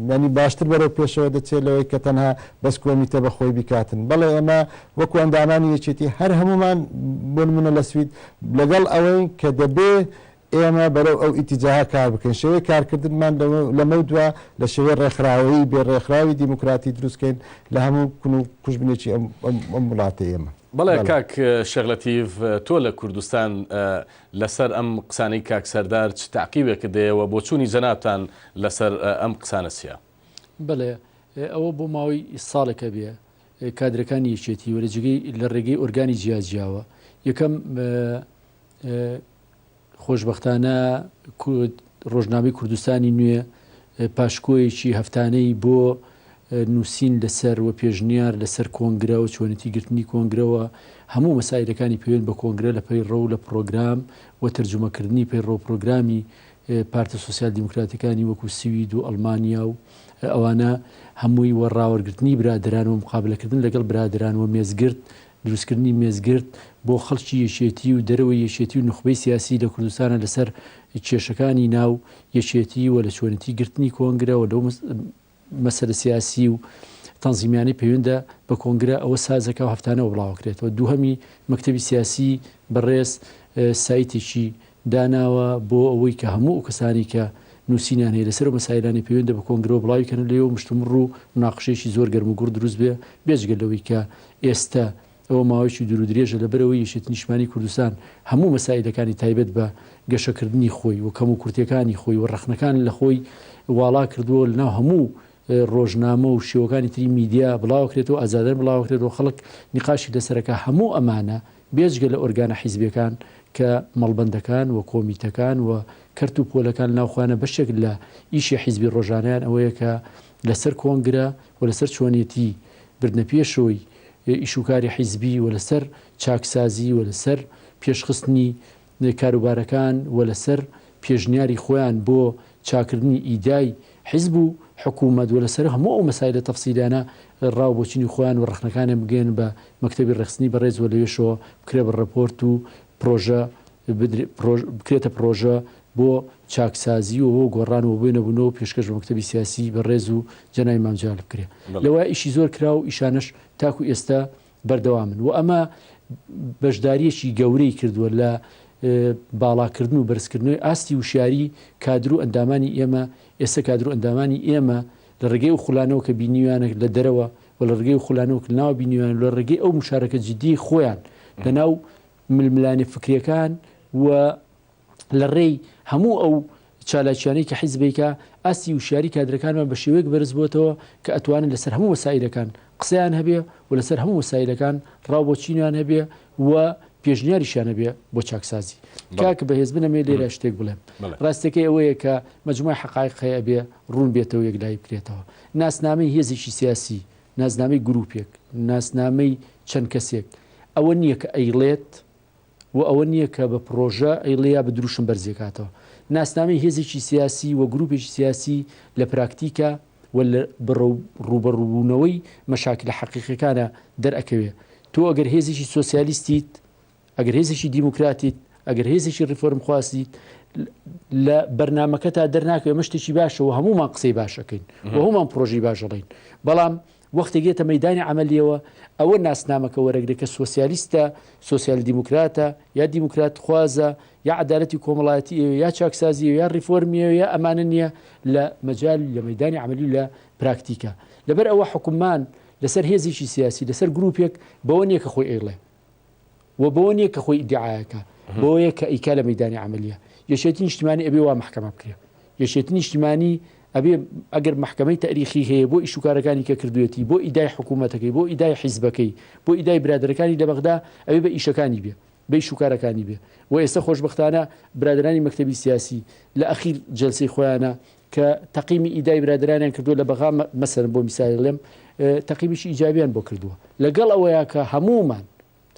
ینی باشتر بەرەو پێشەوە دەچێت لەوەی کە تەنها بەس کۆمیتە بەخۆی بیکاتن بەڵێ ئێمە وەکو ئەندامانی یەکێتی هەر هەمومان بۆ نمونە لە سوید لەگەڵ ئەوەی کە دەبێ ئێمە بەرەو ئەو ئیتیجاها کار بکەین شێوەی کارکردنمان لەمە دووە لە شێوەی ڕێکخراوەی بێڕێکخراوی دیموکراتی دروستکەین لە هەموو کون و کوژبنێکی ئەم وڵاتە ئێمە بەڵێ کاک شەغلەتیڤ تۆ لە کوردستان لەسەر ئەم قسانەی کاک سەردار چ تعقیبێک دەیەوە بۆ چوونی جەنابتان لەسەر ئەم قسانە چییە؟ بڵێ ئەوە بۆ ماوەی ساڵێکە بێ کادرەکانی یەکێتی وەرەجگەی لە ڕێگەی ئۆرگانی جیاجیاوە یەکەم خۆشببختانە ڕۆژنامەی کوردستانی نوێ پاشکۆیەکی هەفتانەی بۆ نووسین لەسەر و پێشنیار لەسەر کۆنگرە و چۆنەتی گرتنی کۆنگرەوە هەموو مەسایلەکانی پەیوەند بە کۆنگرە لە پەی ڕەو لە پرۆگرام و تەرجمەکردنی پەیڕۆ پرۆگرامی پارتە سۆسیال دیموکراتەکانی وەکو سوید و ئەڵمانیا و ئەوانە هەمووی وەڕاوەرگرتنی برادران و مقابلەکردن لەگەڵ برادران و مێزگرت دروستکردنی مێزگرت بۆ خەڵکی یەکێتی و دەرەوەی یەکێتی و نخبەی سیاسی لە کوردستانە لەسەر کێشەکانی ناو یەکێتی و لە چۆنەتی گرتنی کۆنگرە و لەو مەسەلە سیاسی و تەنزیمیانی پەیوەندە بە کۆنگرە ئەوە سازەکە و هەفتانەوە بڵاوکرێتەوە دووهەمی مەکتەبی سیاسی بەڕێز سایتێکی داناوە بۆ ئەوەی کە هەموو کەسانی کە نووسینیان هەیە لەسەر مەسایلانی پەیوەندە بە کۆنگرەوە بڵاویکەن لێ و مشتمڕ و مناقشەیەکی زۆر گەرم و گوڕ دروست بێ بێجگە لەوەی کە ئێستا ئەوە ماوەیەکی دوور و درێژە لەبەرەوەی یەکێتی نیشتیمانی کوردستان هەموو مەسایلەکانی تایبەت بە گەشەکردنی خۆی و کەم و کورتەکانی خۆی و ڕەخنەکان لە خۆی واڵا کردووە لەناو هەموو ڕۆژنامە و شێوەکانی تری میدیا بڵاوکرێتەوە ئازادەر بڵاوکرێتەوە خەڵک نیقاشی لەسەرەکە هەموو ئەمانە بێجگە لە ئۆرگانە حیزبیەکان کە مەڵبەندەکان و کۆمیتەکان و کەرت و پۆلەکان ناوخواانە بەشێک لە ئیشی حیزبی ڕۆژانیان ئەوەیە کە لەسەر کۆنگرە و لەسەر چۆنیەتی بردنە پێشەوەی ئیشوکاری حیزبی و لەسەر چاکسازی و لەسەر پێشخستنی کاروبارەکان و لەسەر پێشنیاری خۆیان بۆ چاکردنی ئیدای حیزب و حکوومەت و لەسەر هەموو ئەو مەسایلە تەفسیلانە ڕاو بۆچینی خۆیان و ڕەخنەکانیان بگەن بە مەکتەبی ڕێخستنی بەڕێزوە لەوێشەوە بکرێ بە ڕپۆرت و پرۆژە بکرێتە پرۆژە بۆ چاکسازی و بۆ گۆڕان و بووینەبوونەوە پێشکەش بە مەکتەبی سیاسی بەڕێز و جەنای مامجال بکرێ لەوە ئیشی زۆر کرا و ئیشانش تاکو ئێستا بەردەوامن و ئەمە بەشداریەکی گەورەی کردووە لە باڵاکردن و بەرزکردنەوەی ئاستی وشیاری کادر و ئەندامانی ئێمە ئێستا کادر و ئەندامانی ئێمە لە ڕێگەی و خولانەوە کە بینیوانێک لە دەرەوە و لە ڕێگەی و خولانەوە کە ناو بینیوان لە ڕێگەی ئەو مشارەکە جدی خۆیان لە ناو ململانی فکریەکان و لە ڕێی هەموو ئەو چالاکیانەی کە حیزبێکە ئاستی وشیاری کادرەکانمان بە شێوەیەک بەرز بۆتەوە کە ئەتوانن لەسەر هەموو وەسایلەکان قسەیان هەبێ و لەسەر هەموو وەسایلەکان ڕاوبۆچینیان هەبێ و پێشنیاریشانە بێ بۆ چاکسازی کاکە بەهێز بنەمێ لێرە شتێک بڵێم ڕاستەکەی ئەوەیە کە مەجموعی حقایق هەیە بێ ڕوون بێتەوە یەکلای بکرێتەوە ناسنامەی هێزێکی سیاسی ناسنامەی گروپێک ناسنامەی چەند کەسێک ئەوە نییە کە ئەیڵێت و ئەوە نییە کە بە پرۆژە ئەیڵەیە بە دروشم بەرزێکاتەوە ناسنامەی هێزێکی سیاسی و گروپێکی سیاسی لە پراکتیکە و لە ڕوبەڕووبوونەوەی مەشاکلە حەقیقیەکانە دەرئەکەوێ تۆ ئەگەر هێزێکی سۆسیالیستیت ئەگەر هێزێکی دیموکراتیت ئەگەر هێزێکی ریفۆرم خواستیت لە بەرنمەکە تا دەرناکەوێ مە شتێکی باشە و هەمومان قسەی باشەکەین و هەمومان پرۆژی باشەڵین بەڵام وەختێگێتە مەدانی عملیەوە ئەوە ناسنامەکە وەرەگرێت کە سۆسیالیستە سۆسیال دیموکراتە یا دیموکرات خوازە یا عدالەتی کۆمەڵایەتی یا چاکسازی یا ریفۆرمیە یا ئەمانە نییە لە مەجال لە مەدانی عملی لە پراکتیکە لەبەر ئەوە حکومان لەسەر هێزێکی سیاسی لەسەر گروپێک بەوە نییە کە خۆی ئێڵێ و بەوە نییە کە خۆی ئیدعایەکە بۆیە کە ئیکا لە مەدانی عملیە یەشێتی نیشتیمانی ئەبێ وا محکەمە بکرێ یەشێتی نیشتیمانی ئەبێ ئەگەر محکەمەی تاریخی هەیە بۆ ئیشوکارەکانی کە کردوێتی بۆ ئیدای حکوومەتەکەی بۆ ئیدای حیزبەکەی بۆ ئیدای برادەکانی لە بەغدا ئەوێ بە ئیشەکانی بێ بە ئیشوکارەکانی بێ و ئێستا خۆشبەختانە برادرانی مەکتەبی سیاسی لە ئەخیر جلسەی خۆیانە کە تەقیمی ئیدای برادرانیان کردووە لە بەغا مەسەرن بۆ میسال لێم تەقیمیشی ئیجابیان بۆ کردووە لەگەڵ ئەوەیە کە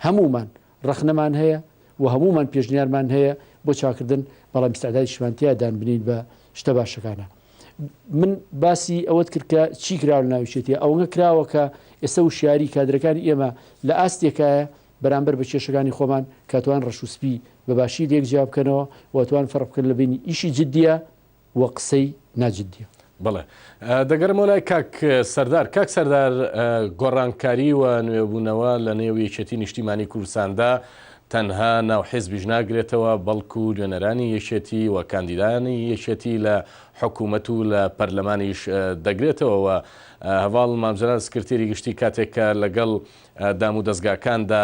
هەمومان ڕەخنەمان هەیە و هەمومان پێشنیارمان هەیە بۆ چاکردن بەڵام استعدادی شوانتیادان بنین بە شتە باشەکانە من باسی ئەوەت کرد کە چی کراوە ناویشێتی ئەوەنگە کراوە کە ئێستا و شیاری کادرەکانی ئێمە لە ئاستێکایە بەرامبەر بە کێشەکانی خۆمان کاتوان ڕەشوسپی بەباشی لێک جیاب بکەنەوە واتوان فەرق بکەن لە بینی ئیشی جددیە و قسەی ناجددیە. بڵێ دەگەرمەوە لای کاک سەردار گۆڕانکاری و نوێبوونەوە لە نێو یەکێتی نیشتیمانی کوردستاندا تەنها ناو حیزبیش ناگرێتەوە بەڵکو نوێنەرانی یەکێتی و کاندیدانی یەکێتی لە حکوومەت و لە پەرلەمانیش دەگرێتەوە و هەواڵ مامزران سکرتێری گشتی کاتێکە لەگەڵ دام و دەستگاکاندا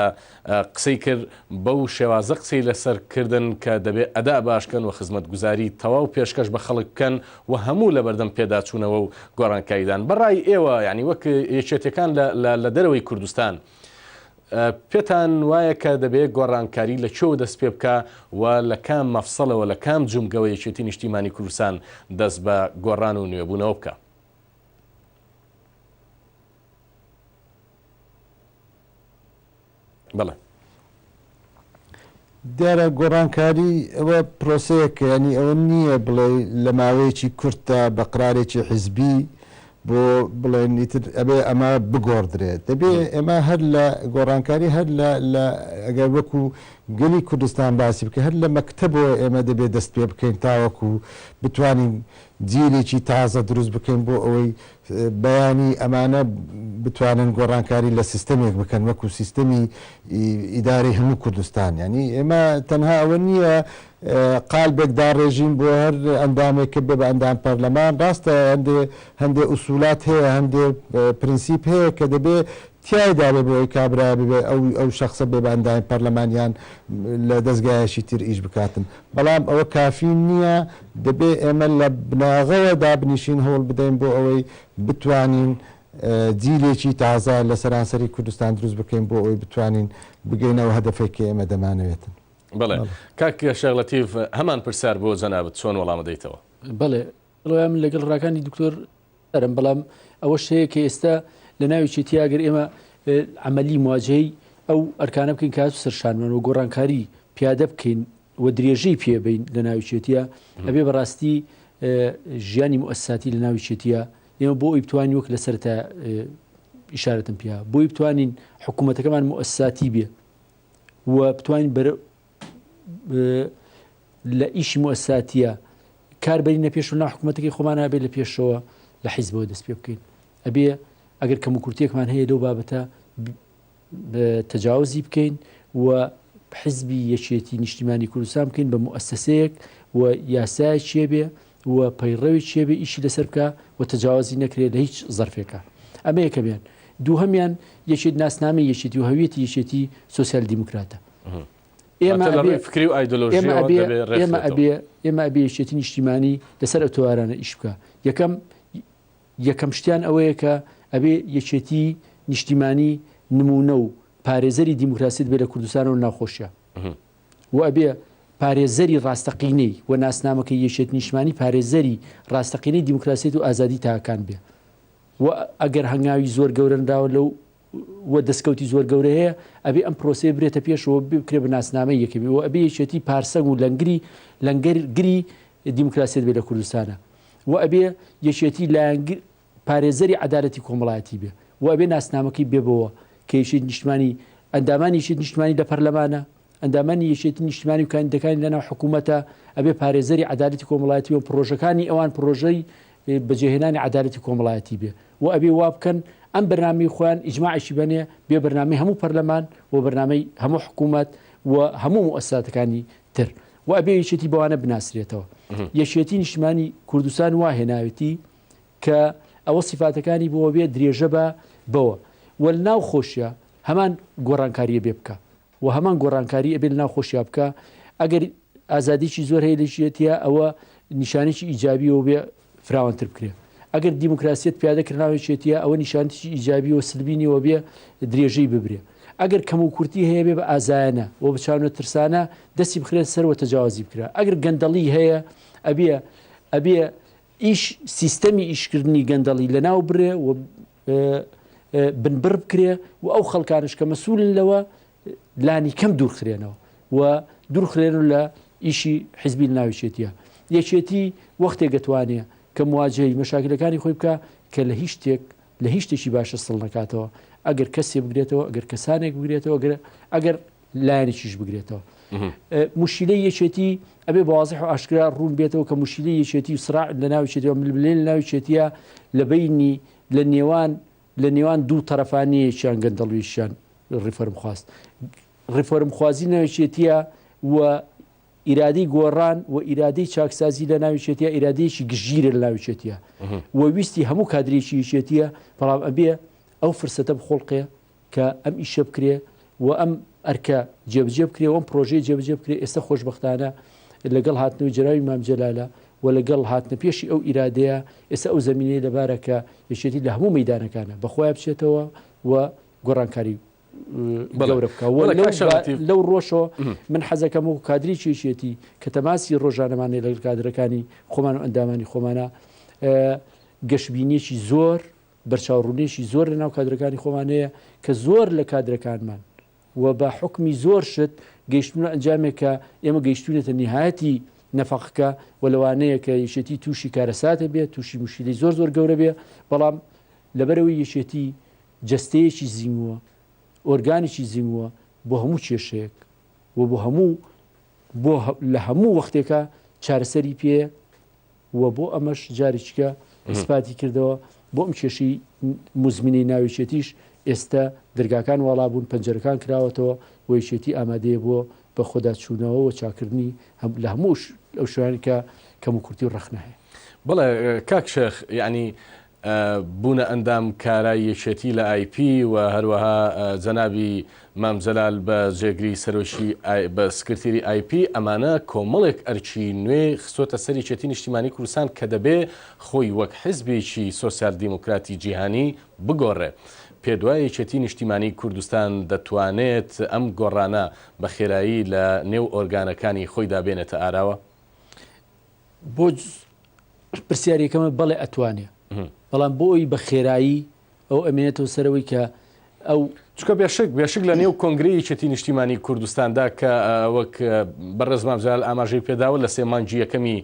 قسەی کرد بەو شێوازە قسەی لەسەرکردن کە دەبێت ئەدا باشکەن و خزمەت گوزاری تەواو پێشکەش بە خەڵک بکەن و هەموو لە بەردەم پێداچوونەوە و گۆڕانکاریدان بەڕای ئێوە ینی وەک یەکێتەکان لە دەرەوەی کوردستان پێتان وایە کە دەبێت گۆڕانکاری لە چۆ دەست پێ بکە و لە کام مەفسەڵەوە لە کام جومگەوە یەکێتی نیشتیمانی کوردستان دەست بە گۆڕان و نوێبوونەوە بکە؟ بەڵێ دیارە گۆڕانکاری ئەوە پرۆسەیەکە ینی ئەوە نییە بڵێ لە ماوەیەکی کورتە بە قرارێکی حیزبی بۆ بڵێن ئەبێ ئەمە بگۆڕدرێت دەبێ ئێمە هەر لە گۆڕانکاری هەر لە ئەگەر وەکو گەلی کوردستان باسی بکە هەر لە مەکتەبەوە ئێمە دەبێت دەست پێ بکەین تاوەکو بتوانین جیلێکی تازە دروست بکەین بۆ ئەوەی بەیانی ئەمانە بتوانن گۆڕانکاری لە سیستەمێک بکەن وەکو سیستەمی ئیداری هەموو کوردستان ینی ئێمە تەنها ئەوە نییە قالبێک داڕێژین بۆ هەر ئەندامێک بێ بە ئەندام پەرلەمان ڕاستە هەندێ ئوسولات هەیە هەندێ پرینسیپ هەیە کە دەبێ تایدا بێ بۆی کابرا بێ ئەو شخصە بێ بە ئەندام پەرلەمانیان لە دەستگایەکی تر ئیش بکاتن بەڵام ئەوە کافی نییە دەبێ ئێمە لە بناغەوە دابنیشین هەوڵ بدەین بۆ ئەوەی بتوانین جیلێکی تازە لە سەرانسەری کوردستان دروست بکەین بۆ ئەوەی بتوانین بگەینەوە هەدەفێکی ئێمە دەمانەوێتن. بڵێ کاک شەغلەتیف هەمان پرسیار بۆ جەنابەت چۆن وەڵامە دەیتەوە؟ بڵێ من لەگەڵ ڕاکانی دکتۆر ئەرم بەڵام ئەوە شەیە کە ئێستا لە ناوی چێتیاگەر ئێمە عملی مواجهەی ئەو ئەرکانە بکەین کات و سەرشانمان و گۆڕانکاری پیادە بکەین و درێژەی پێبین لە ناوی چێتیە ئەبێ بەڕاستی ژیانی مؤسساتی لە ناوی چێتیە ئێمە بۆ ئەوی بتوانین وەک لەسەرتا ئیشارەتم پێیا بۆی بتوانین حکوومەتەکەمان مؤسساتی بێ و بتوانین لە ئیشی مؤسساتیە کاربەرینە پێش و نا حکوومەتەکەی خۆمان هەبێت لە پێشەوە لە حیزبەوە دەست پێ بکەین ئەبێ ئەگەر کەم و کورتێکمان هەیە لەو بابەتە تەجاوزی بکەین و حیزبی یەکێتی نیشتیمانی کوردستان بکەین بە مؤسسەیەک و یاسای چێبێ و پەیڕەوی چێبێ ئیشی لەسەر بکە و تەجاوزی نەکرێت لە هیچ زەرفێکە ئەمە یەکە بێن دووهەمیان یەکێت ناسنامی یەکێتی و هەویەتی یەکێتی سۆسیال دیموکراتە ئێمە ئەبێ یەکێتی نیشتیمانی لەسەر ئەتوارانە ئیش بکە یەکەم شتیان ئەوەیە کە ئەبێ یەکێتی نیشتیمانی نمونە و پارێزەری دیموکراسیت بێ لە کوردستان و ناوخۆشیە و ئەبێ پارێزەری ڕاستەقینەی و ناسنامەکەی یەکێتی نیشتیمانی پارێزەری ڕاستەقینەی دیموکراسیت و ئازادی تاکان بێ و ئەگەر هەنگاوی زۆر گەورەنداوە لەو وە دەستکەوتی زۆر گەورە هەیە ئەبێ ئەم پرۆسەیە برێتە پێشەوە بکرێ بە ناسنامەی یەکەمی و ئەبێ یەکێتی پارسەنگ و لەنگەری دیموکراسیت بێ لە کوردستانە و ئەبێ یەکێتی لایەنگر پارێزەری عدالەتی کۆمەڵایەتی بێ و ئەبێ ناسنامەکەی بێبەوە کە یەکێتی نیشتیمانی ئەندامانی یەکێتی نیشتیمانی لە پەرلەمانە ئەندامانی یەکێتی نیشتیمانی و کاندیدەکانی لەناو حکوومەتە ئەبێ پارێزەری عدالەتی کۆمەڵایەتی و پرۆژەکانی ئەوان پرۆژەی بەجێهێنانی عدالەتی کۆمەڵایەتی بێ و ئەبێ وا بکەن ئەم بەرنامەی خۆیان ئیجماعیشی بنێ بێ بەرنامەی هەموو پەرلەمان و بەرنامەی هەموو حکوومەت و هەموو مؤسساتەکانی تر و ئەبێ یەکێتی بەوانە بناسرێتەوە. یەکێتی نیشتیمانی کوردستان وا هێناوێتی کە ئەوە سیفاتەکانی بۆ بێ درێژە بە بەوە وەلناو خۆشیە هەمان گۆڕانکاریە بێ بکە و هەمان گۆڕانکاری ئەبێ لەناو خۆشیە بکە ئەگەر ئازادیی زۆر هەیە لەژێتە ئەوە نیشانێکی ئیجابیەوە بێ فراوانتر بکرێ ئەگەر دیموکراسیت پیادەکردناوێتە ئەوە نیشانێکی ئیجابی و سلبینیەوە بێ درێژەی ببرێ ئەگەر کەم و کورتی هەیە بێ بە ئازایانە و بچانە ترسانە دەستی بخرێت سەرەوە تەجاوازی بکرا ئەگەر گەندەڵی هەیە ئەبێ ئیش سیستەمی ئیشکردنی گەندەڵی لەناو برێ و بنبڕ بکرێ و ئەو خەڵکانش کە مەسوولن لەوە لانی کەم دوورخرێنەوە و دوورخرێن لە ئیشی حیزبی ناوچێتیە یەکێتی وەختێک دەتوانێت کە مواجهی مەشاکلەکانی خۆی بکە کە لە هیچ شتێکی باشە سڵ نکاتەوە ئەگەر کەسێ بگرێتەوە ئەگەر کەسانێک بگرێتەوە ئەگەر لایەنێکیش بگرێتەوە مشکلەی یەکێتی ئەبێ بەوازح و ئاشکرا ڕوون بێتەوە کە مشکلەی یەکێتی و سراع لە ناوچێتەوە ملبلێ لە ناوچێتیە لە بینی لە نێوان دوو تەرەفانەیەکیان گەندەڵویشیان ڕیفۆرم خواست ڕیفۆرم خوازی ناوچێتیە و ئیرادەی گۆڕان و ئیرادەی چاکسازی لە ناوچێتیە ئیرادەیەکی گژیرە لە ناوچێتیە و ویستی هەموو کادرێکی یەکێتیە بەڵام ئەبێ ئەو فرسەتە بخۆڵقێ کە ئەم ئیشە بکرێ و ئەم ئەرکە جێبجێ بکرێ وەم پرۆژەی جێبجێ بکرێ ئێستا خۆشبەختانە لەگەڵ هاتنەوەی جەراوی مام جەلالە و لەگەڵ هاتنە پێشی ئەو ئیرادەیە ئێستا ئەو زمینەیە لەبارەکە یەکێتی لە هەموو مەیدانەکانە بەخۆیان بچێتەوە و گۆڕانکاری گەورە بکە لەو ڕۆژەوە من حەزەکەم و کادری چێشێتی کە تەماسی ڕۆژانەمانێ لەگەڵ کادرەکانی خۆمان و ئەندامانی خۆمانە گەشتبینیەکی زۆر بەرچاوڕوونێکی زۆر لەناو کادرەکانی خۆمانەیە کە زۆر لە کادرەکانمان و بە حکمی زۆر شت گەیشتونە ئەنجامێکە ئێمە گەیشتونێتە نهایەتی نەفەقەکە و لەوانەیە کە یەشێتی تووشی کارەساتە بێت تووشی مشکلی زۆر گەورە بێ بەڵام لەبەرەوەی یەشێتی جەستەیەکی زیینووە ئۆرگانێکی زیینووە بۆ هەموو کێشەیەک و بۆ لە هەموو وەختێکە چارەسەری پێ و بۆ ئەمەش جارێکیکە ئیسپاتی کردەوە بۆ ئەم کێشی مزمینەی ناوچێتیش ئێستا دەرگاکان وەڵابوون پەنجەرەکان کراوەتەوە و یەکێتی ئامادەیە بۆ بە خۆداچوونەوە و چاکردنی لە هەموو ئەو شوێنی کە کەم و کورتی و ڕەخنە هەیە. بەڵێ کاک شێخ یعنی بوونە ئەندام کارای یەکێتی لە آیP و هەروەها جەنابی مام جەلال بە جێگری سەرۆشی بە سکرتێری آیP ئەمانە کۆمەڵێک ئەرچی نوێ خستۆتە سەر یەکێتی نیشتیمانی کوردستان کە دەبێ خۆی وەک حیزبێکی سۆسیال دیموکراتی جیهانی بگۆڕێ. پێدوای یەکێتی نیشتیمانی کوردستان دەتوانێت ئەم گۆڕانە بە خێرایی لە نێو ئۆرگانەکانی خۆی دابێنێتە ئاراوە؟ بۆ پرسیارێکەمە بەڵێ ئەتوانێ بەڵام بۆی بە خێرایی ئەو ئەمێنێتەوە سەرەوەی کە ئەو چکە بێشک لە نێو کۆنگری یەکێتی نیشتیمانی کوردستاندا کە وەک بەڕێز مام جەلال ئاماژەی پێداوە لە 3 مانگی یەکەمی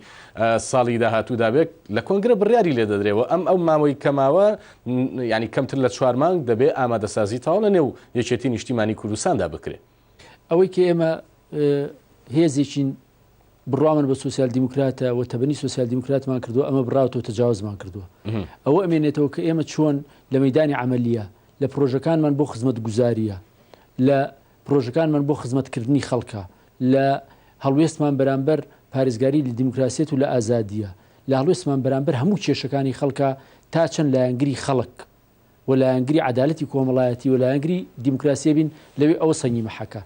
ساڵی داهاتوودا بێت لە کۆنگرە بڕیاری لێ دەدرێەوە ئەو مامۆی کەماوە ینی کەمتر لە 4 مانگ دەبێت ئامادەسازی تاوە لە نێو یەکێتی نیشتیمانی کوردستاندا بکرێت. ئەوەی کە ئێمە هێزێکین بڕوامان بە سوسیال دیموکراتە و تەبەنی سوسیال دیموکراتمان کردووە ئەمە بڕاوەوە تەجاوزمان کردووە ئەوە ئەمێنێتەوە کە ئێمە چۆن لە مەیدانی عەمەلیە لە پرۆژەکانمان بۆ خزمەت گوزاریە لە پرۆژەکانمان بۆ خزمەتکردنی خەڵکە لە هەڵوێستمان بەرامبەر پارێزگاری لە دیموکراسیەت و لە ئازادیە لە هەڵوێستمان بەرامبەر هەموو کێشەکانی خەڵکە تا چەند لایەنگری خەڵک و لایەنگری عەدالەتی کۆمەڵایەتی و لایەنگری دیموکراسیە بین لەوێ ئەوە سەنگی مەحەکە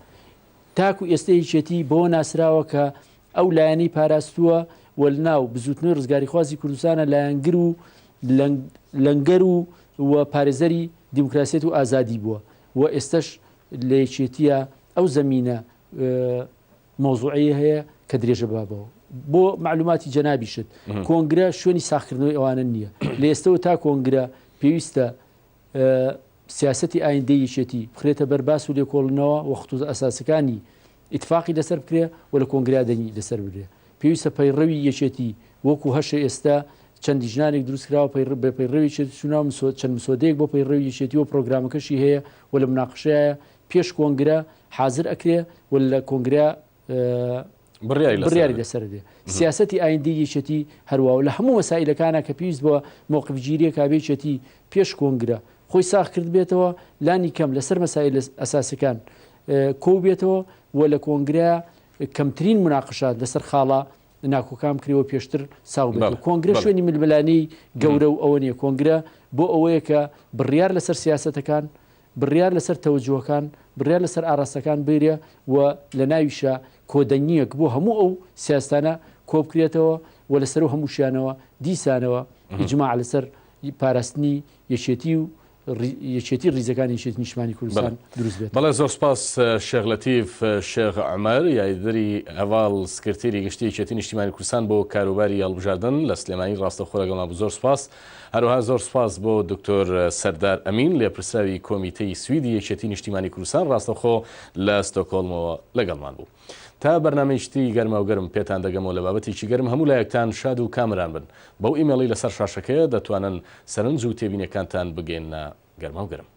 تاکو ئێستا هیچێتی بۆ ناسراوە کە ئەو لایەنی پاراستووە وەلناو بزوتنەوەی ڕزگاری خوازی کوردستانە لایەنگر و لەنگەر و پارێزەری دیموکراسیەت و ئازادی بووە و ئێستش لە یەکێتیە ئەو زەمینە مۆزوعی هەیە کە درێژە بابەوە بۆ معلوماتی جەنابیشت کۆنگرە شوێنی ساختکردنەوەی ئەوانە نییە لە ئێستەوە تا کۆنگرە پێویستە سیاسەتی ئایندەی یەکێتی بخرێتە بەرباس و لێکۆڵنەوە و خطوط ئەساسەکانی ئیتفاقی لەسەر بکرێ و لە کۆنگرا دەنی لەسەر بدرێ پێویستە پەیڕەوی یەکێتی وەکو هەشە ئێستا چەندی ژنانێک دروستکراوە بە پەیڕەوی چناو چەند مسۆدەیەک بۆ پەیڕەوی یەکێتی و پرۆگرامەکەشی هەیە و لە مناقشەیە پێش کۆنگرە حاضر ئەکرێ و لە کۆنگرا بڕیاری لەسەر دێ سیاسەتی ئایندی یەکێتی هەروە لە هەموو مەسائلەکانە کە پێویست بووە موقفگیریە کابێچێتی پێش کۆنگرە خۆی ساخ کرد بێتەوە لانی کەم لەسەر مەسائل ئەساسەکان کۆ بێتەوە و لە کۆنگرە کەمترین مناقشات لەسەر خاڵە ناکۆکام کریەوە پێشتر ساو بێت کۆنگرە شوێنی ململانی گەورە و ئەوە نیە کۆنگرە بۆ ئەوەیە کە بڕیار لەسەر سیاسەتەکان بڕیار لەسەر تەوەجوهەکان بڕیار لەسەر ئاراستەکان بێرێ و لە ناویشە کۆدەنیەک بۆ هەموو ئەو سیاستانە کۆ بکرێتەوە و لەسەر و هەمووشیانەوە دیسانەوە ئیجماع لەسەر پاراستنی یەکێتی و یەکێتی ڕیزەکانی یەکێتی نیشتیمانی کوردستان دروست بێت. بەڵێ زۆر سپاس شێخ لەتیف شێخ عومەر یاریدەری هەواڵ سکرتێری گشتی یەکێتی نیشتیمانی کوردستان بۆ کاروباری هەڵبژاردن لە سلێمانی ڕاستەوخۆ لەگەڵمان بوو. زۆر سپاس. هەروەها زۆر سپاس بۆ دکتۆر سەردار ئەمین لێپرسراوی کۆمیتەی سویدی یەکێتی نیشتیمانی کوردستان ڕاستەوخۆ لە ستۆکۆڵمەوە لەگەڵمان بوو. تا بەرنامەیشتی گەرمە و گەرم پێتان دەگەمەوە لە بابەتێکی گەرم هەموو لایەکتان شاد و کامران بن. بەو ئیمێڵی لەسەر شاشەکەیە دەتوانن سەرنج و تێبینەکانتان بگەێنە گەرمە و گەرم.